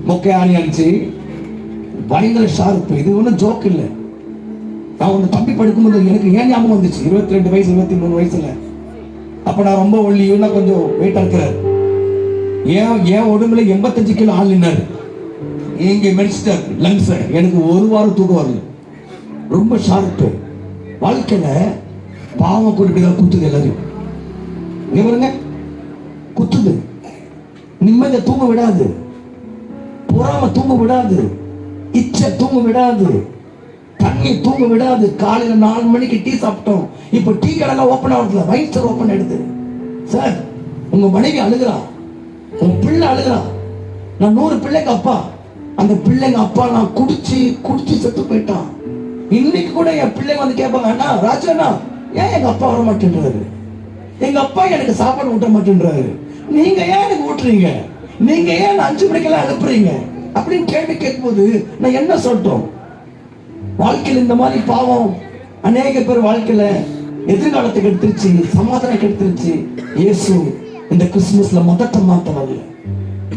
மொக்கையாணி அடிச்சு பயங்கர ஷார்ப்பு. இது ஒன்றும் ஜோக் இல்லை. நான் ஒன்று தம்பி படிக்கும்போது எனக்கு ஏன் ஞாபகம் வந்துச்சு, 22 வயசு 23 வயசுல. அப்போ நான் ரொம்ப ஒல்லி, இவனா கொஞ்சம் வெயிட்டாக இருக்கிறார். ஏன் உடம்புல 85 கிலோ ஆள் நின்னாரு. இங்கே மெடிச்சிட்டார் லங்ஸ். எனக்கு ஒரு வாரம் தூக்கம் வரல. ரொம்ப ஷார்ப்பு. வாழ்க்கையில பாவம் குறிப்பிதான் குத்துது எல்லாரும். இங்க பாருங்க, குத்துது. நிம்மதியை தூங்க விடாது, பொறாம தூங்க விடாது, இச்சை தூங்க விடாது, தண்ணி தூங்க விடாது. காலையில 4 மணிக்கு டீ சாப்பிட்டோம், இப்ப டீ கடைலாம் ஓப்பன் ஆகுதுல, வைன் ஸ்டோர் ஓப்பன் ஆயிடுது. சார், உங்க மனைவி அழுகிறா, உங்க பிள்ளை அழுகிறா. நான் 100 பிள்ளைக்கு அப்பா. அந்த பிள்ளைங்க அப்பா நான் குடிச்சு செத்து போயிட்டான். இன்னைக்கு கூட என் பிள்ளைங்க வந்து கேட்பாங்க, அண்ணா ராஜண்ணா ஏன் எங்க அப்பா வர மாட்டேன்றாரு, எங்க அப்பா எனக்கு சாப்பாடு ஊட்ட மாட்டேன்றாரு, நீங்க ஏன் எனக்கு ஊட்டுறீங்க, நீங்க ஏன் 5 மணிக்கெல்லாம் அனுப்புறீங்க அப்படின்னு கேள்வி கேட்கும்போது நான் என்ன சொல்றோம்? வாழ்க்கையில் இந்த மாதிரி பாவம் அநேக பேர் வாழ்க்கையில எதிர்காலத்தை கெடுத்துருச்சு, சமாதானம் கெடுத்துருச்சு. இயேசு இந்த கிறிஸ்துமஸ்ல மதத்தை மாத்த வரல,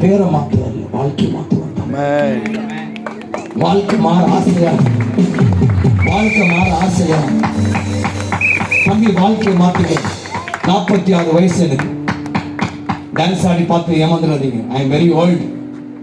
பேரை மாத்த வரல, வாழ்க்கையை மாத்த வரல. வாழ்க்கை மாற ஆசையா, வாழ்க்கை மாற ஆசையா? தம்பி வாழ்க்கையை மாத்துங்க. 46 வயசு எனக்கு. டான்ஸ் ஆடி பார்த்து ஏமாந்துடாதீங்க. I am very volt.